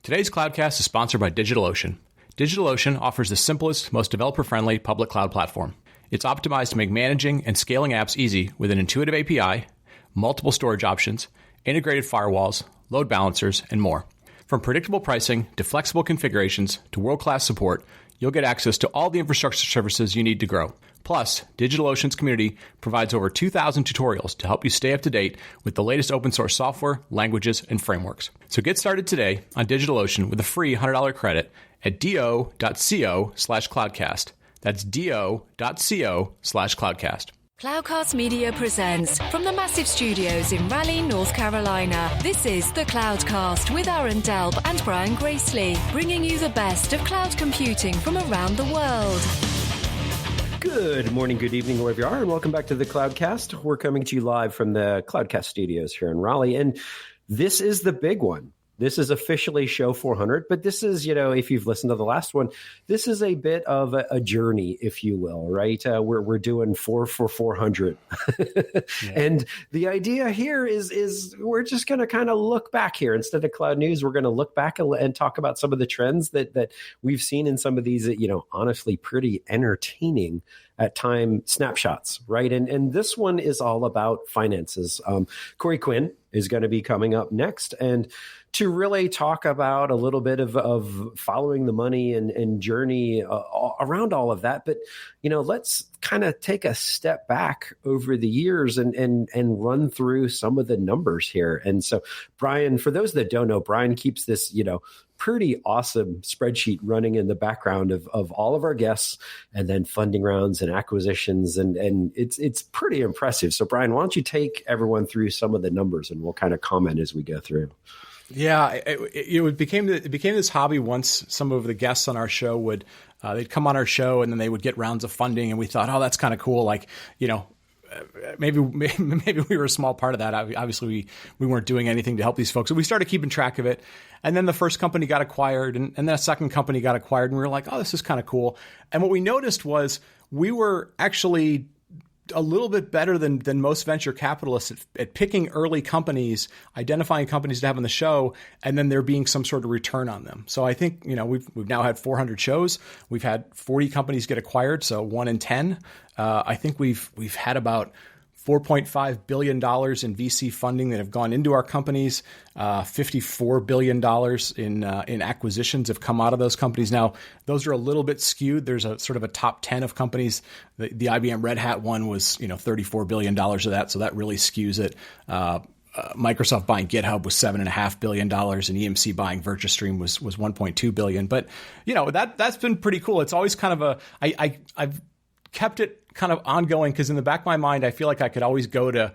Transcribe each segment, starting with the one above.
Today's Cloudcast is sponsored by DigitalOcean. DigitalOcean offers the simplest, most developer-friendly public cloud platform. It's optimized to make managing and scaling apps easy with an intuitive API, multiple storage options, integrated firewalls, load balancers, and more. From predictable pricing to flexible configurations to world-class support, you'll get access to all the infrastructure services you need to grow. Plus, DigitalOcean's community provides over 2,000 tutorials to help you stay up to date with the latest open source software, languages, and frameworks. So get started today on DigitalOcean with a free $100 credit at do.co/cloudcast. That's do.co/cloudcast. Cloudcast Media presents from the massive studios in Raleigh, North Carolina. This is the Cloudcast with Aaron Delp and Brian Gracely, bringing you the best of cloud computing from around the world. Good morning, good evening, wherever you are, and welcome back to the Cloudcast. We're coming to you live from the Cloudcast studios here in Raleigh, and this is the big one. This is officially show 400, but this is, if you've listened to the last one, this is a bit of a journey, if you will, right? We're doing 4 for 400. Yeah. And the idea here is we're just going to kind of look back here. Instead of cloud news, we're going to look back and talk about some of the trends that we've seen in some of these, honestly pretty entertaining at time snapshots, right? And this one is all about finances. Corey Quinn is going to be coming up next, and to really talk about a little bit of following the money and journey around all of that. But, let's kind of take a step back over the years and run through some of the numbers here. And so, Brian, for those that don't know, Brian keeps this, pretty awesome spreadsheet running in the background of all of our guests and then funding rounds and acquisitions. And it's pretty impressive. So, Brian, why don't you take everyone through some of the numbers and we'll kind of comment as we go through. Yeah, it became this hobby once some of the guests on our show would, they'd come on our show and then they would get rounds of funding and we thought, oh, that's kind of cool. Like, maybe we were a small part of that. Obviously, we weren't doing anything to help these folks. So we started keeping track of it. And then the first company got acquired and then a second company got acquired. And we were like, oh, this is kind of cool. And what we noticed was we were actually a little bit better than most venture capitalists at picking early companies, identifying companies to have on the show, and then there being some sort of return on them. So I think, we've now had 400 shows. We've had 40 companies get acquired, so 1 in 10. I think we've had about $4.5 billion in VC funding that have gone into our companies. $54 billion in acquisitions have come out of those companies. Now, those are a little bit skewed. There's a sort of a top 10 of companies. The IBM Red Hat one was, $34 billion of that. So that really skews it. Microsoft buying GitHub was $7.5 billion, and EMC buying Virtustream was $1.2 billion. But, that's been pretty cool. It's always kind of I've kept it kind of ongoing because in the back of my mind, I feel like I could always go to,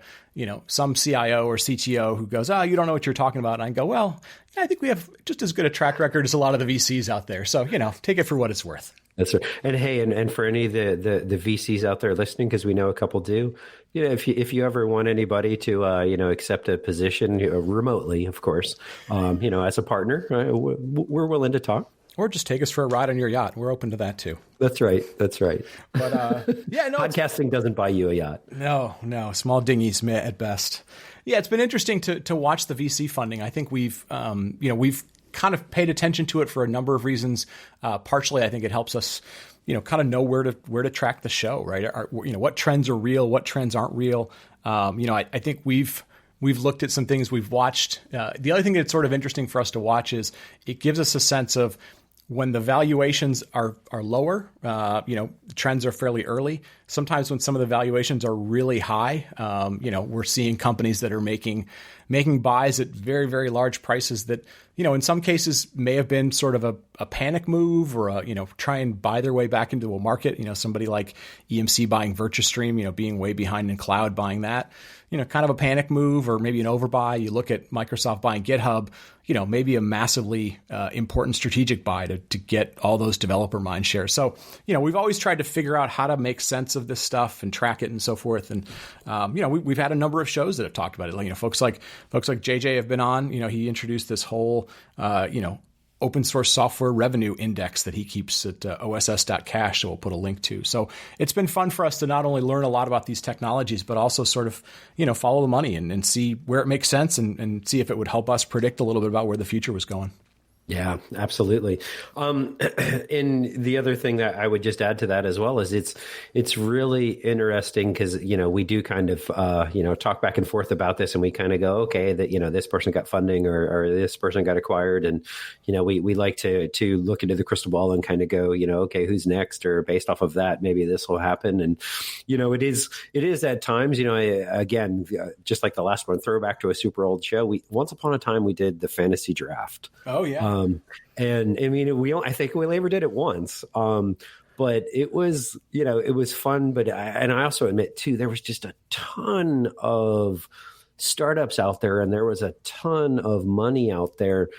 some CIO or CTO who goes, you don't know what you're talking about. And I go, well, yeah, I think we have just as good a track record as a lot of the VCs out there. So, take it for what it's worth. That's right. And hey, and for any of the VCs out there listening, because we know a couple do, if you ever want anybody to, accept a position remotely, of course, as a partner, we're willing to talk. Or just take us for a ride on your yacht. We're open to that too. That's right. But podcasting doesn't buy you a yacht. No, small dinghies at best. Yeah, it's been interesting to watch the VC funding. I think we've kind of paid attention to it for a number of reasons. Partially, I think it helps us, kind of know where to track the show, right? What trends are real, what trends aren't real. I think we've looked at some things we've watched. The other thing that's sort of interesting for us to watch is it gives us a sense of when the valuations are lower, the trends are fairly early. Sometimes when some of the valuations are really high, we're seeing companies that are making buys at very, very large prices that, in some cases may have been sort of a panic move or try and buy their way back into a market. Somebody like EMC buying Virtustream, being way behind in cloud, buying that, kind of a panic move or maybe an overbuy. You look at Microsoft buying GitHub, maybe a massively important strategic buy to get all those developer mind share. So, we've always tried to figure out how to make sense of this stuff and track it and so forth. And, we've had a number of shows that have talked about it. Folks like JJ have been on, he introduced this whole, open source software revenue index that he keeps at oss.cash. So we'll put a link to. So it's been fun for us to not only learn a lot about these technologies, but also sort of, follow the money and see where it makes sense and see if it would help us predict a little bit about where the future was going. Yeah, absolutely. And the other thing that I would just add to that as well is it's really interesting because, we do kind of, talk back and forth about this, and we kind of go, okay, that, this person got funding or this person got acquired. And, we like to look into the crystal ball and kind of go, okay, who's next? Or based off of that, maybe this will happen. And, it is at times, again, just like the last one, throwback to a super old show. Once upon a time, we did the fantasy draft. Oh, yeah. And I mean, I think we only ever did it once. But it was, it was fun. But I also admit too, there was just a ton of startups out there, and there was a ton of money out there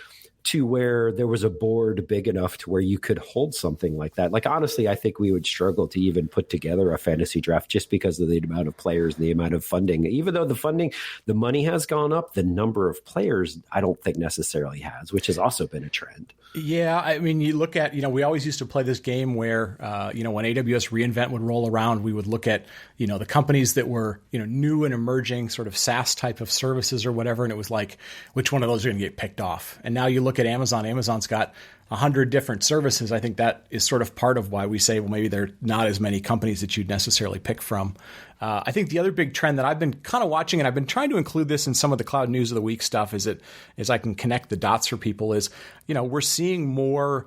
to where there was a board big enough to where you could hold something like that. Like, honestly, I think we would struggle to even put together a fantasy draft just because of the amount of players and the amount of funding. Even though the money has gone up, the number of players, I don't think necessarily has, which has also been a trend. Yeah, I mean, you look at, we always used to play this game where, when AWS reInvent would roll around, we would look at, the companies that were, new and emerging sort of SaaS type of services or whatever. And it was like, which one of those are going to get picked off? And now you look at Amazon. Amazon's got 100 different services. I think that is sort of part of why we say, well, maybe there are not as many companies that you'd necessarily pick from. I think the other big trend that I've been kind of watching, and I've been trying to include this in some of the Cloud News of the Week stuff, is I can connect the dots for people, is, we're seeing more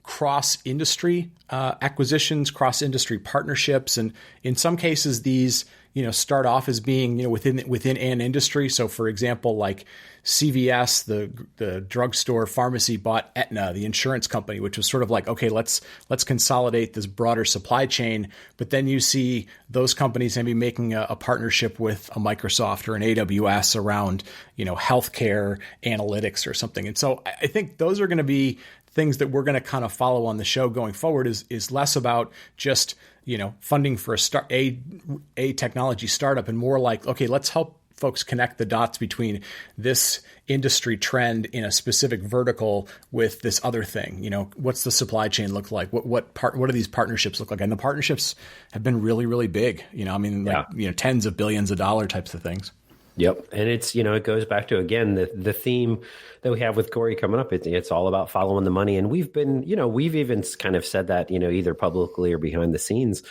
cross-industry acquisitions, cross-industry partnerships. And in some cases, these, start off as being, within an industry. So for example, like CVS, the drugstore pharmacy, bought Aetna, the insurance company, which was sort of like, okay, let's consolidate this broader supply chain. But then you see those companies maybe making a partnership with a Microsoft or an AWS around, healthcare analytics or something. And so I think those are going to be things that we're going to kind of follow on the show going forward, is less about just, funding for a technology startup, and more like, okay, let's help folks connect the dots between this industry trend in a specific vertical with this other thing. What's the supply chain look like? What do these partnerships look like? And the partnerships have been really, really big. Tens of billions of dollars types of things. Yep. And it's, it goes back to, again, the theme that we have with Corey coming up. It's all about following the money. And we've been, we've even kind of said that, either publicly or behind the scenes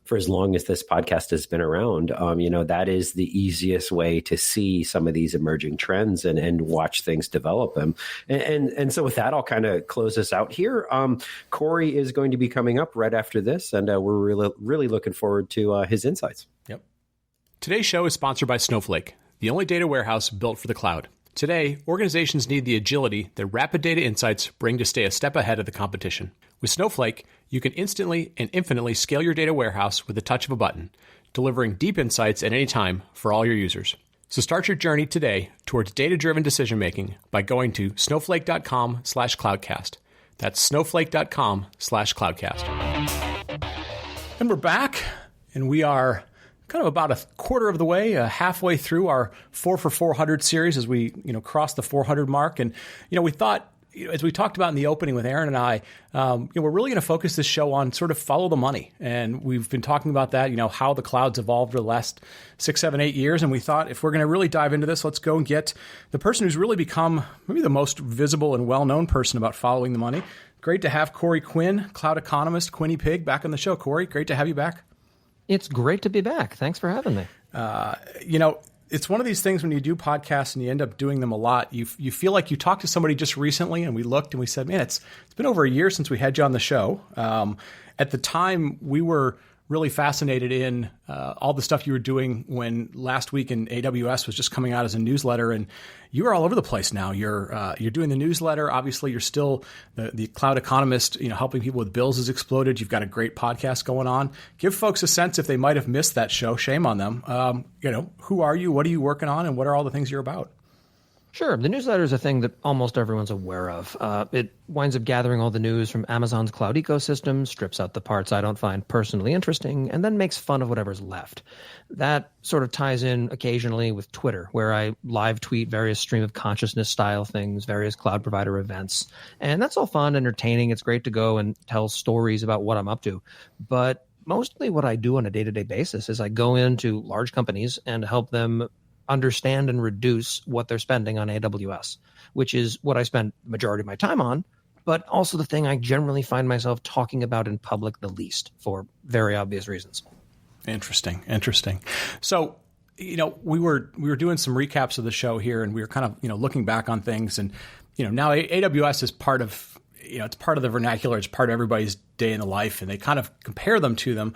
for as long as this podcast has been around. That is the easiest way to see some of these emerging trends and watch things develop them. And so with that, I'll kind of close us out here. Corey is going to be coming up right after this, and we're really, really looking forward to his insights. Yep. Today's show is sponsored by Snowflake, the only data warehouse built for the cloud. Today, organizations need the agility that rapid data insights bring to stay a step ahead of the competition. With Snowflake, you can instantly and infinitely scale your data warehouse with the touch of a button, delivering deep insights at any time for all your users. So start your journey today towards data-driven decision-making by going to snowflake.com/cloudcast. That's snowflake.com/cloudcast. And we're back, and we are kind of about a quarter of the way, halfway through our 4 for 400 series as we, cross the 400 mark. And, we thought, as we talked about in the opening with Aaron and I, we're really going to focus this show on sort of follow the money. And we've been talking about that, how the cloud's evolved over the last 6, 7, 8 years. And we thought, if we're going to really dive into this, let's go and get the person who's really become maybe the most visible and well-known person about following the money. Great to have Corey Quinn, cloud economist, Quinny Pig, back on the show. Corey, great to have you back. It's great to be back. Thanks for having me. It's one of these things when you do podcasts and you end up doing them a lot, you feel like you talked to somebody just recently, and we looked and we said, man, it's been over a year since we had you on the show. At the time, we were really fascinated in all the stuff you were doing when last week in AWS was just coming out as a newsletter, and you are all over the place now. You're doing the newsletter. Obviously, you're still the cloud economist. Helping people with bills has exploded. You've got a great podcast going on. Give folks a sense if they might have missed that show. Shame on them. Who are you? What are you working on? And what are all the things you're about? Sure. The newsletter is a thing that almost everyone's aware of. It winds up gathering all the news from Amazon's cloud ecosystem, strips out the parts I don't find personally interesting, and then makes fun of whatever's left. That sort of ties in occasionally with Twitter, where I live tweet various stream of consciousness style things, various cloud provider events. And that's all fun, entertaining. It's great to go and tell stories about what I'm up to. But mostly what I do on a day-to-day basis is I go into large companies and help them understand and reduce what they're spending on AWS, which is what I spend the majority of my time on, but also the thing I generally find myself talking about in public the least for very obvious reasons. Interesting. So, we were doing some recaps of the show here, and we were kind of, looking back on things, and, now AWS is part of, it's part of the vernacular. It's part of everybody's day in the life, and they kind of compare them to them.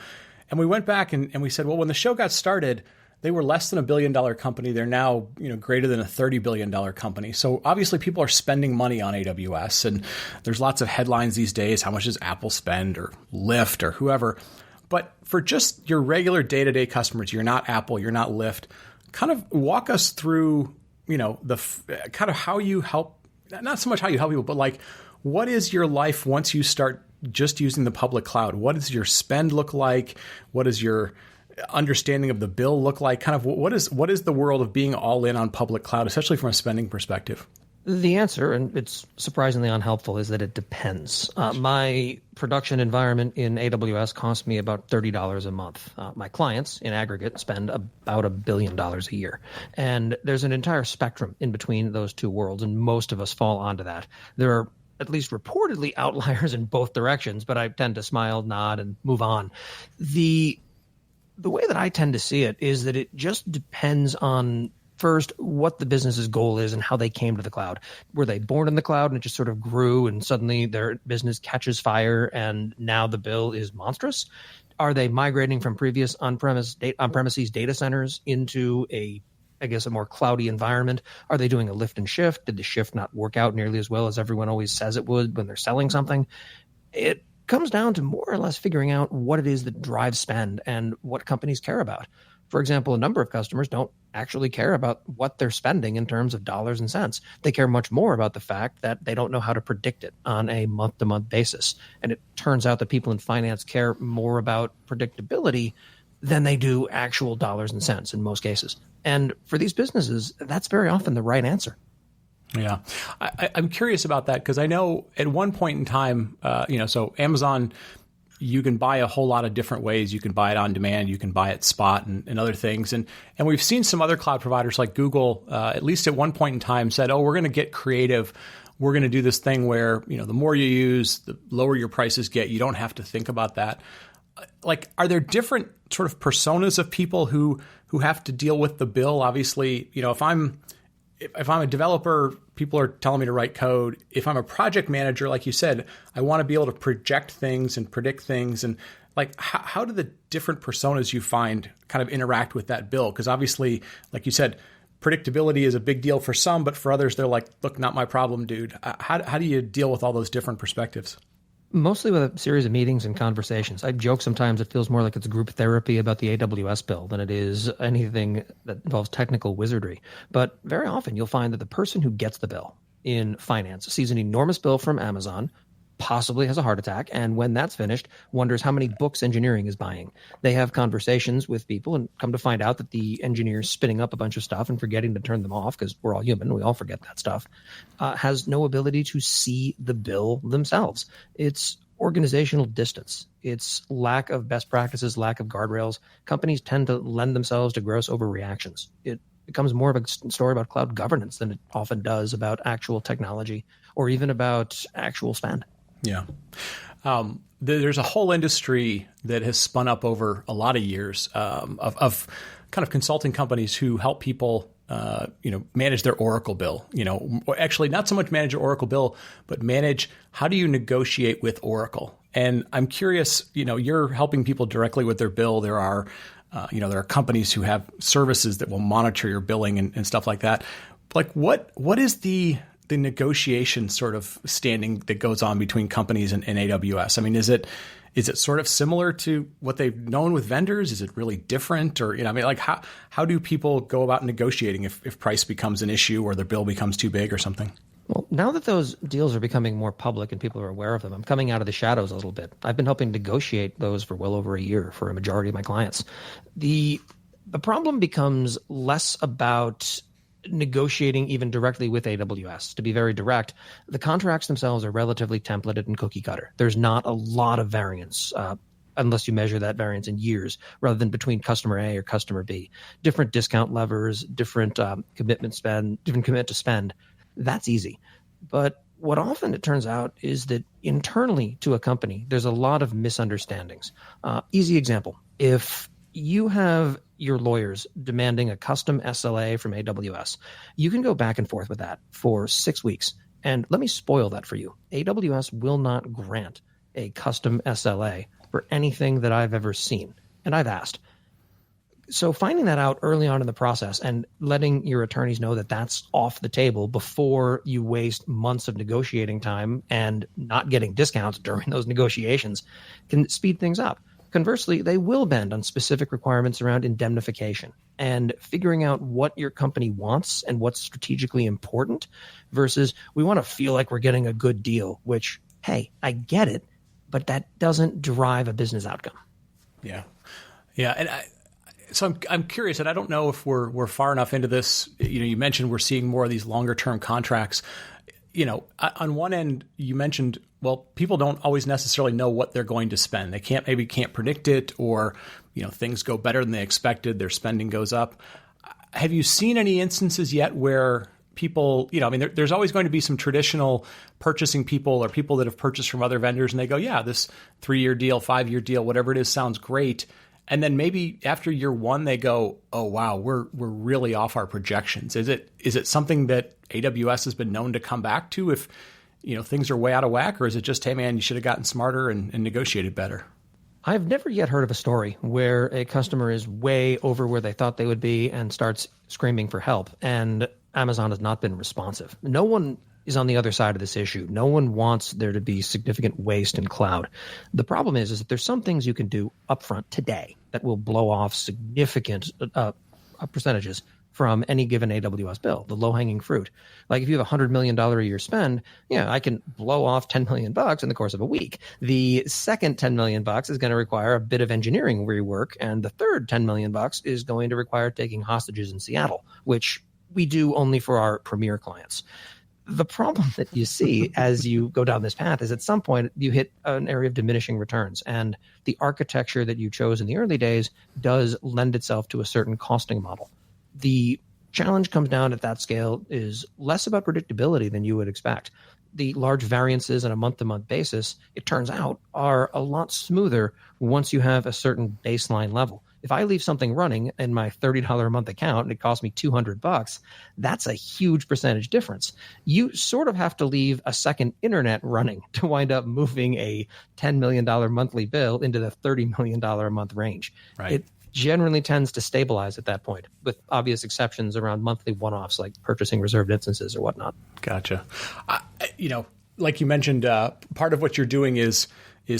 And we went back and we said, well, when the show got started, they were less than $1 billion company. They're now, greater than a $30 billion company. So obviously people are spending money on AWS, and there's lots of headlines these days. How much does Apple spend, or Lyft, or whoever? But for just your regular day-to-day customers, you're not Apple, you're not Lyft, kind of walk us through, the kind of how you help, not so much how you help people, but like, what is your life once you start just using the public cloud? What does your spend look like? What does your understanding of the bill look like? Kind of what is the world of being all in on public cloud, especially from a spending perspective? The answer, and it's surprisingly unhelpful, is that it depends. My production environment in AWS costs me about $30 a month. My clients, in aggregate, spend about $1 billion a year. And there's an entire spectrum in between those two worlds, and most of us fall onto that. There are at least reportedly outliers in both directions, but I tend to smile, nod, and move on. The way that I tend to see it is that it just depends on, first, what the business's goal is and how they came to the cloud. Were they born in the cloud and it just sort of grew and suddenly their business catches fire and now the bill is monstrous? Are they migrating from previous on-premises data centers into a more cloudy environment? Are they doing a lift and shift? Did the shift not work out nearly as well as everyone always says it would when they're selling something? It comes down to more or less figuring out what it is that drives spend and what companies care about. For example, a number of customers don't actually care about what they're spending in terms of dollars and cents. They care much more about the fact that they don't know how to predict it on a month-to-month basis. And it turns out that people in finance care more about predictability than they do actual dollars and cents in most cases. And for these businesses, that's very often the right answer. Yeah. I'm curious about that because I know at one point in time, so Amazon, you can buy a whole lot of different ways. You can buy it on demand. You can buy it spot and other things. And we've seen some other cloud providers like Google, at least at one point in time, said, we're going to get creative. We're going to do this thing where, the more you use, the lower your prices get. You don't have to think about that. Like, are there different sort of personas of people who have to deal with the bill? Obviously, if I'm a developer, people are telling me to write code. If I'm a project manager, like you said, I want to be able to project things and predict things. And like, how do the different personas you find kind of interact with that bill? Because obviously, like you said, predictability is a big deal for some, but for others, they're like, look, not my problem, dude. How do you deal with all those different perspectives? Mostly with a series of meetings and conversations. I joke sometimes it feels more like it's group therapy about the AWS bill than it is anything that involves technical wizardry. But very often you'll find that the person who gets the bill in finance sees an enormous bill from Amazon, possibly has a heart attack, and when that's finished, wonders how many books engineering is buying. They have conversations with people and come to find out that the engineer's spinning up a bunch of stuff and forgetting to turn them off, because we're all human, we all forget that stuff, has no ability to see the bill themselves. It's organizational distance. It's lack of best practices, lack of guardrails. Companies tend to lend themselves to gross overreactions. It becomes more of a story about cloud governance than it often does about actual technology or even about actual spend. Yeah. There's a whole industry that has spun up over a lot of years of kind of consulting companies who help people, manage their Oracle bill. Or actually not so much manage your Oracle bill, but manage how do you negotiate with Oracle. And I'm curious, you're helping people directly with their bill. There are companies who have services that will monitor your billing and stuff like that. Like what is the negotiation sort of standing that goes on between companies and AWS? I mean, is it sort of similar to what they've known with vendors? Is it really different? Or, how do people go about negotiating if price becomes an issue or their bill becomes too big or something? Well, now that those deals are becoming more public and people are aware of them, I'm coming out of the shadows a little bit. I've been helping negotiate those for well over a year for a majority of my clients. The problem becomes less about negotiating even directly with AWS. To be very direct, the contracts themselves are relatively templated and cookie cutter. There's not a lot of variance. unless you measure that variance in years rather than between customer A or customer B. Different discount levers, different commitment to spend. That's easy. But what often it turns out is that internally to a company, there's a lot of misunderstandings. Easy example. If you have your lawyers demanding a custom SLA from AWS, you can go back and forth with that for 6 weeks. And let me spoil that for you. AWS will not grant a custom SLA for anything that I've ever seen. And I've asked. So finding that out early on in the process and letting your attorneys know that that's off the table before you waste months of negotiating time and not getting discounts during those negotiations can speed things up. Conversely, they will bend on specific requirements around indemnification and figuring out what your company wants and what's strategically important versus we want to feel like we're getting a good deal, which, hey, I get it, but that doesn't drive a business outcome. Yeah. Yeah. And so I'm curious, and I don't know if we're far enough into this. You mentioned we're seeing more of these longer term contracts. On one end, you mentioned, well, people don't always necessarily know what they're going to spend. They can't predict it, or things go better than they expected. Their spending goes up. Have you seen any instances yet where people, there's always going to be some traditional purchasing people or people that have purchased from other vendors, and they go, yeah, this 3-year deal, 5-year deal, whatever it is, sounds great. And then maybe after year one, they go, oh, wow, we're really off our projections. Is it something that AWS has been known to come back to if things are way out of whack? Or is it just, hey, man, you should have gotten smarter and negotiated better? I've never yet heard of a story where a customer is way over where they thought they would be and starts screaming for help. And Amazon has not been responsive. No one is on the other side of this issue. No one wants there to be significant waste in cloud. The problem is that there's some things you can do upfront today that will blow off significant percentages from any given AWS bill, the low-hanging fruit. Like if you have $100 million a year spend, I can blow off $10 million in the course of a week. The second $10 million is going to require a bit of engineering rework, and the third $10 million is going to require taking hostages in Seattle, which we do only for our premier clients. The problem that you see as you go down this path is at some point you hit an area of diminishing returns, and the architecture that you chose in the early days does lend itself to a certain costing model. The challenge comes down at that scale is less about predictability than you would expect. The large variances on a month-to-month basis, it turns out, are a lot smoother once you have a certain baseline level. If I leave something running in my $30 a month account and it costs me $200, that's a huge percentage difference. You sort of have to leave a second internet running to wind up moving a $10 million monthly bill into the $30 million a month range. Right. It generally tends to stabilize at that point, with obvious exceptions around monthly one-offs like purchasing reserved instances or whatnot. Gotcha. Like you mentioned, part of what you're doing is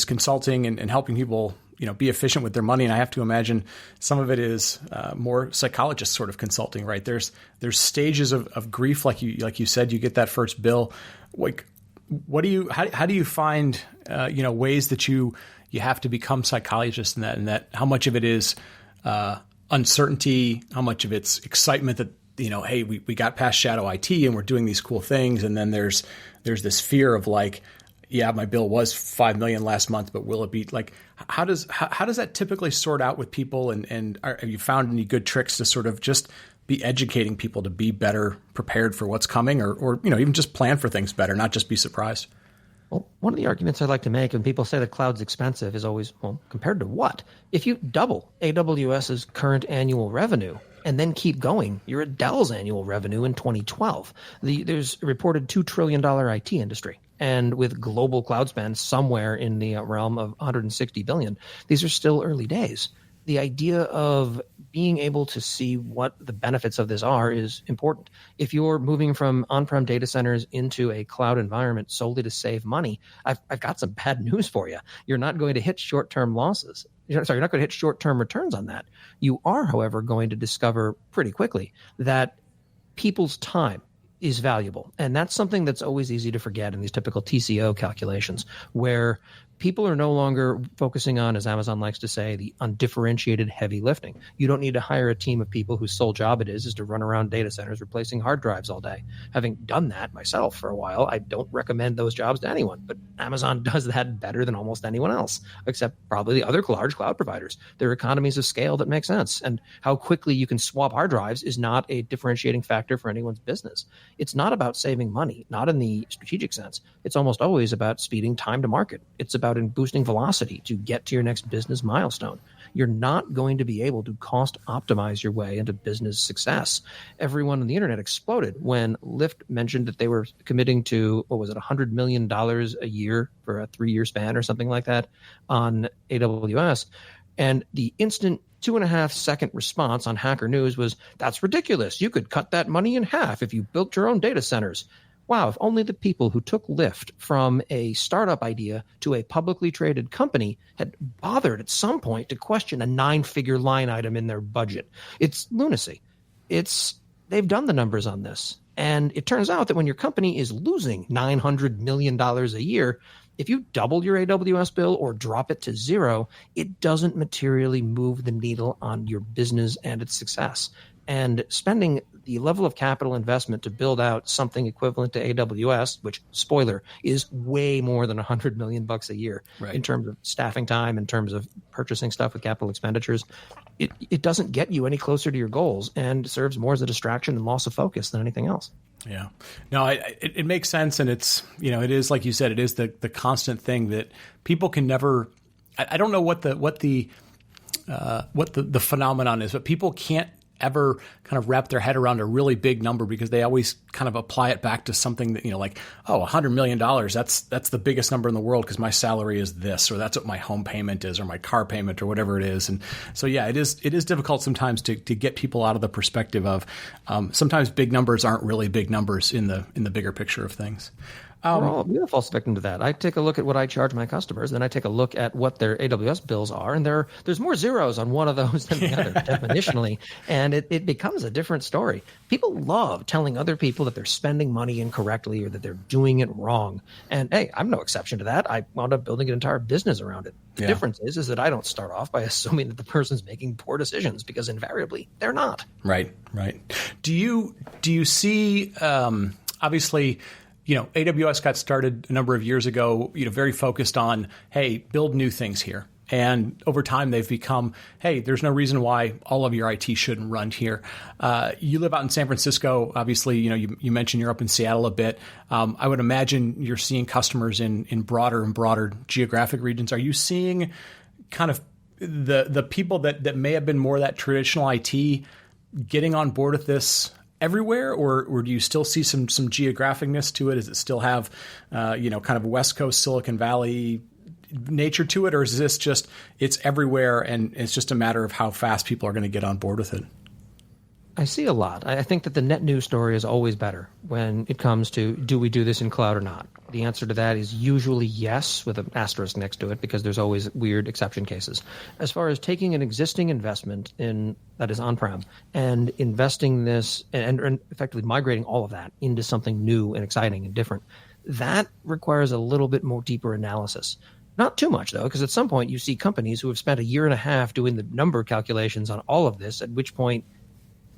consulting and helping people be efficient with their money. And I have to imagine some of it is more psychologist sort of consulting, right? There's stages of grief, like you said. You get that first bill. Like, how do you find ways that you have to become psychologists in that how much of it is uncertainty, how much of it's excitement that hey, we got past shadow IT and we're doing these cool things, and then there's this fear of like, yeah, my bill was $5 million last month, but will it be like? How does that typically sort out with people? And have you found any good tricks to sort of just be educating people to be better prepared for what's coming, or even just plan for things better, not just be surprised? Well, one of the arguments I like to make when people say the cloud's expensive is always, well, compared to what? If you double AWS's current annual revenue and then keep going, you're at Dell's annual revenue in 2012. There's a reported $2 trillion IT industry. And with global cloud spend somewhere in the realm of 160 billion, these are still early days. The idea of being able to see what the benefits of this are is important. If you're moving from on-prem data centers into a cloud environment solely to save money, I've got some bad news for you. You're not going to hit short-term losses. You're not going to hit short-term returns on that. You are, however, going to discover pretty quickly that people's time is valuable. And that's something that's always easy to forget in these typical TCO calculations, where People are no longer focusing on, as Amazon likes to say, the undifferentiated heavy lifting. You don't need to hire a team of people whose sole job it is to run around data centers replacing hard drives all day. Having done that myself for a while, I don't recommend those jobs to anyone, but Amazon does that better than almost anyone else, except probably the other large cloud providers. There are economies of scale that make sense, and how quickly you can swap hard drives is not a differentiating factor for anyone's business. It's not about saving money, not in the strategic sense. It's almost always about speeding time to market. It's about in boosting velocity to get to your next business milestone. You're not going to be able to cost optimize your way into business success. Everyone on the internet exploded when Lyft mentioned that they were committing to, what was it, $100 million a year for a 3-year span or something like that on AWS. And the instant 2.5-second response on Hacker News was, that's ridiculous. You could cut that money in half if you built your own data centers. Wow, if only the people who took Lyft from a startup idea to a publicly traded company had bothered at some point to question a 9-figure line item in their budget. It's lunacy. They've done the numbers on this. And it turns out that when your company is losing $900 million a year, if you double your AWS bill or drop it to zero, it doesn't materially move the needle on your business and its success. And spending the level of capital investment to build out something equivalent to AWS, which, spoiler, is way more than $100 million a year in terms of staffing time, in terms of purchasing stuff with capital expenditures, it doesn't get you any closer to your goals and serves more as a distraction and loss of focus than anything else. Yeah, no, it makes sense, and it's, it is, like you said, it is the constant thing that people can never. I don't know what the phenomenon is, but people can't ever kind of wrap their head around a really big number because they always kind of apply it back to something that, like, oh, $100 million, that's the biggest number in the world because my salary is this, or that's what my home payment is, or my car payment, or whatever it is. And so, yeah, it is difficult sometimes to get people out of the perspective of sometimes big numbers aren't really big numbers in the bigger picture of things. We all fall victim to that. I take a look at what I charge my customers, then I take a look at what their AWS bills are, and there's more zeros on one of those than the other, definitionally, and it becomes a different story. People love telling other people that they're spending money incorrectly or that they're doing it wrong. And hey, I'm no exception to that. I wound up building an entire business around it. The difference is that I don't start off by assuming that the person's making poor decisions, because invariably they're not. Right. Do you see, obviously, AWS got started a number of years ago, very focused on, hey, build new things here. And over time, they've become, hey, there's no reason why all of your IT shouldn't run here. You live out in San Francisco. Obviously, you mentioned you're up in Seattle a bit. I would imagine you're seeing customers in broader and broader geographic regions. Are you seeing kind of the people that may have been more that traditional IT getting on board with this everywhere, or do you still see some geographicness to it? Does it still have, kind of a West Coast Silicon Valley nature to it, or is this just it's everywhere and it's just a matter of how fast people are going to get on board with it? I see a lot. I think that the net new story is always better when it comes to, do we do this in cloud or not? The answer to that is usually yes, with an asterisk next to it, because there's always weird exception cases. As far as taking an existing investment that is on-prem and investing this and effectively migrating all of that into something new and exciting and different, that requires a little bit more deeper analysis. Not too much, though, because at some point you see companies who have spent a year and a half doing the number calculations on all of this, at which point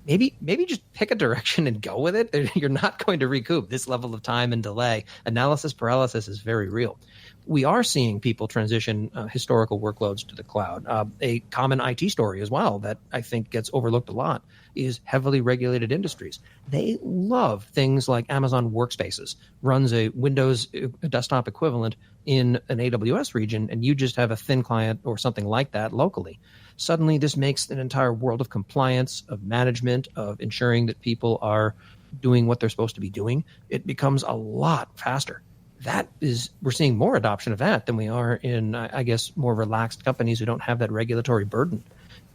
maybe just pick a direction and go with it. You're not going to recoup this level of time and delay. Analysis paralysis is very real. We are seeing people transition historical workloads to the cloud. A common IT story as well that I think gets overlooked a lot is heavily regulated industries. They love things like Amazon Workspaces, runs a Windows desktop equivalent in an AWS region, and you just have a thin client or something like that locally. Suddenly, this makes an entire world of compliance, of management, of ensuring that people are doing what they're supposed to be doing. It becomes a lot faster. We're seeing more adoption of that than we are in, I guess, more relaxed companies who don't have that regulatory burden.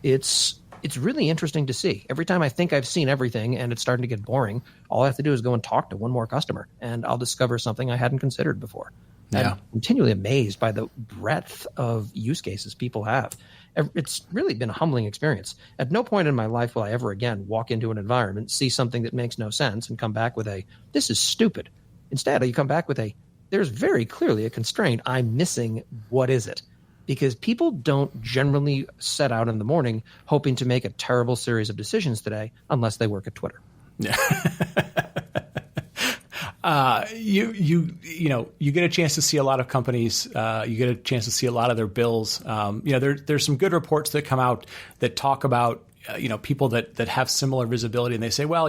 It's really interesting to see. Every time I think I've seen everything and it's starting to get boring, all I have to do is go and talk to one more customer, and I'll discover something I hadn't considered before. Yeah. I'm continually amazed by the breadth of use cases people have. It's really been a humbling experience. At no point in my life will I ever again walk into an environment, see something that makes no sense, and come back with this is stupid. Instead, you come back with this there's very clearly a constraint. I'm missing. What is it? Because people don't generally set out in the morning hoping to make a terrible series of decisions today unless they work at Twitter. Yeah. You get a chance to see a lot of companies. You get a chance to see a lot of their bills. There's some good reports that come out that talk about people that have similar visibility, and they say, well,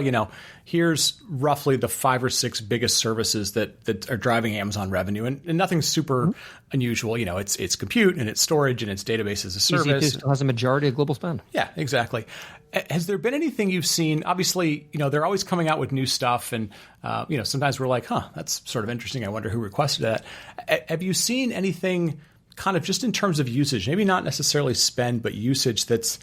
here's roughly the 5 or 6 biggest services that are driving Amazon revenue, and nothing super unusual. It's compute and it's storage and it's database as a service. EC2 still has a majority of global spend. Yeah, exactly. Has there been anything you've seen? Obviously, they're always coming out with new stuff, and sometimes we're like, that's sort of interesting. I wonder who requested that. Have you seen anything kind of just in terms of usage, maybe not necessarily spend, but usage that's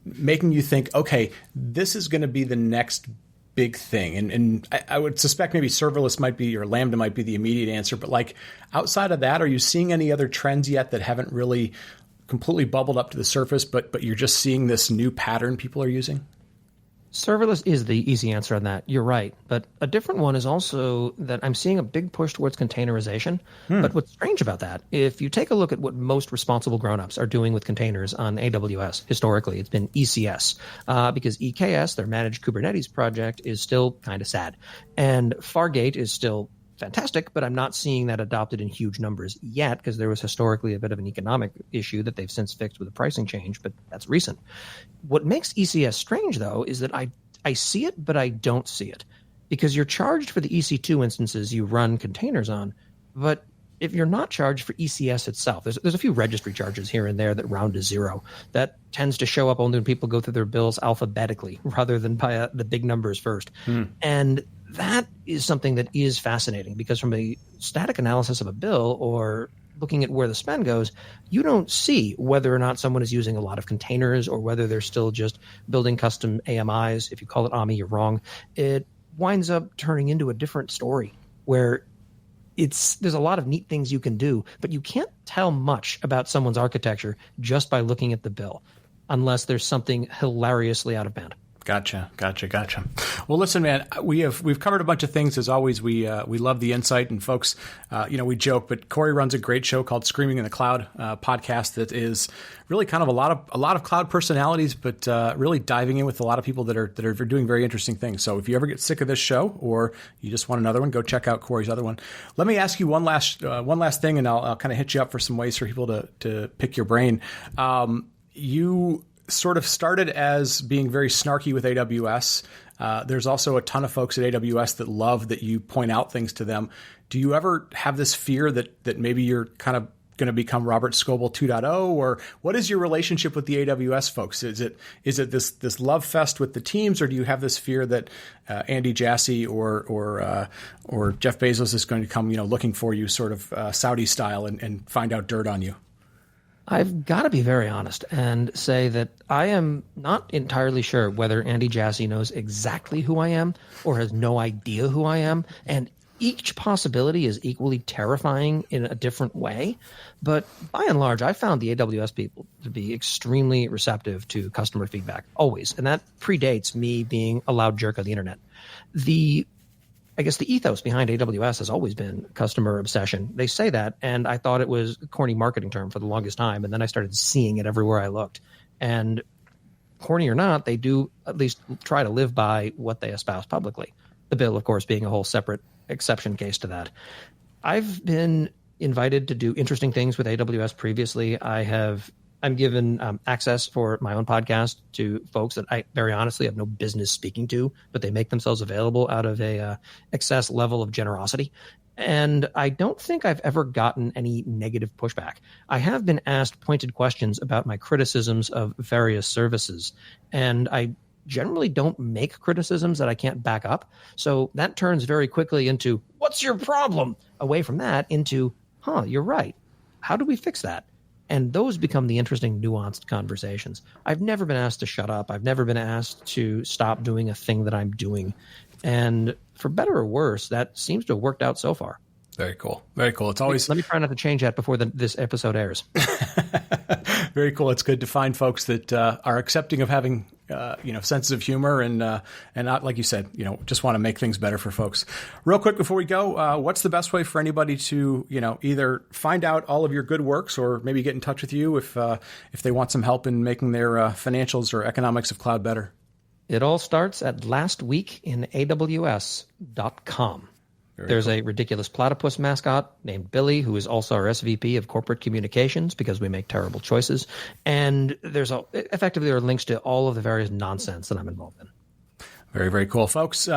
making you think, okay, this is going to be the next big thing? And I would suspect maybe serverless might be, or Lambda might be the immediate answer. But like outside of that, are you seeing any other trends yet that haven't really completely bubbled up to the surface, but you're just seeing this new pattern people are using? Serverless is the easy answer on that. You're right. But a different one is also that I'm seeing a big push towards containerization. But what's strange about that, if you take a look at what most responsible grown-ups are doing with containers on AWS, historically, it's been ECS. Because EKS, their managed Kubernetes project, is still kind of sad. And Fargate is still fantastic, but I'm not seeing that adopted in huge numbers yet, because there was historically a bit of an economic issue that they've since fixed with a pricing change, but that's recent. What makes ECS strange, though, is that I see it, but I don't see it, because you're charged for the EC2 instances you run containers on, but if you're not charged for ECS itself, there's a few registry charges here and there that round to zero. That tends to show up only when people go through their bills alphabetically rather than by the big numbers first. And that is something that is fascinating, because from a static analysis of a bill or looking at where the spend goes, you don't see whether or not someone is using a lot of containers or whether they're still just building custom AMIs. If you call it AMI, you're wrong. It winds up turning into a different story where there's a lot of neat things you can do, but you can't tell much about someone's architecture just by looking at the bill, unless there's something hilariously out of band. Gotcha. Well, listen, man, we've covered a bunch of things. As always, we love the insight, and folks, we joke, but Corey runs a great show called Screaming in the Cloud podcast that is really kind of a lot of cloud personalities, but really diving in with a lot of people that are doing very interesting things. So if you ever get sick of this show or you just want another one, go check out Corey's other one. Let me ask you one last thing, and I'll kind of hit you up for some ways for people to pick your brain. You sort of started as being very snarky with AWS. There's also a ton of folks at AWS that love that you point out things to them. Do you ever have this fear that maybe you're kind of going to become Robert Scoble 2.0, or what is your relationship with the AWS folks? Is it this love fest with the teams, or do you have this fear that Andy Jassy or Jeff Bezos is going to come looking for you sort of Saudi style and find out dirt on you? I've got to be very honest and say that I am not entirely sure whether Andy Jassy knows exactly who I am or has no idea who I am. And each possibility is equally terrifying in a different way. But by and large, I found the AWS people to be extremely receptive to customer feedback, always. And that predates me being a loud jerk of the internet. I guess the ethos behind AWS has always been customer obsession. They say that, and I thought it was a corny marketing term for the longest time, and then I started seeing it everywhere I looked. And corny or not, they do at least try to live by what they espouse publicly. The bill, of course, being a whole separate exception case to that. I've been invited to do interesting things with AWS previously. I'm given access for my own podcast to folks that I very honestly have no business speaking to, but they make themselves available out of a excess level of generosity. And I don't think I've ever gotten any negative pushback. I have been asked pointed questions about my criticisms of various services, and I generally don't make criticisms that I can't back up. So that turns very quickly into, what's your problem? Away from that into, you're right. How do we fix that? And those become the interesting, nuanced conversations. I've never been asked to shut up. I've never been asked to stop doing a thing that I'm doing. And for better or worse, that seems to have worked out so far. Very cool. Very cool. It's always. Let me try not to change that before this episode airs. Very cool. It's good to find folks that are accepting of having sense of humor and not, like you said, just want to make things better for folks. Real quick before we go, what's the best way for anybody to, either find out all of your good works or maybe get in touch with you if they want some help in making their financials or economics of cloud better? It all starts at lastweekinaws.com. There's a ridiculous platypus mascot named Billy, who is also our SVP of corporate communications because we make terrible choices. And effectively there are links to all of the various nonsense that I'm involved in. Very, very cool. Folks,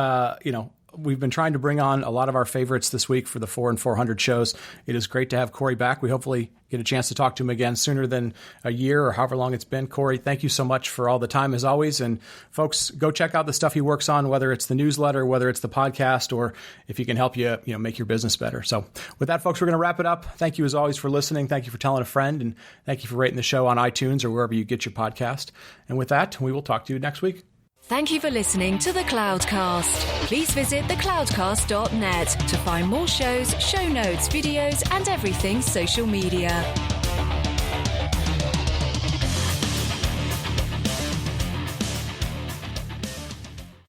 we've been trying to bring on a lot of our favorites this week for the 4 and 400 shows. It is great to have Corey back. We hopefully get a chance to talk to him again sooner than a year or however long it's been. Corey, thank you so much for all the time as always. And folks, go check out the stuff he works on, whether it's the newsletter, whether it's the podcast, or if he can help you, make your business better. So with that, folks, we're going to wrap it up. Thank you as always for listening. Thank you for telling a friend, and thank you for rating the show on iTunes or wherever you get your podcast. And with that, we will talk to you next week. Thank you for listening to The Cloudcast. Please visit thecloudcast.net to find more shows, show notes, videos, and everything social media.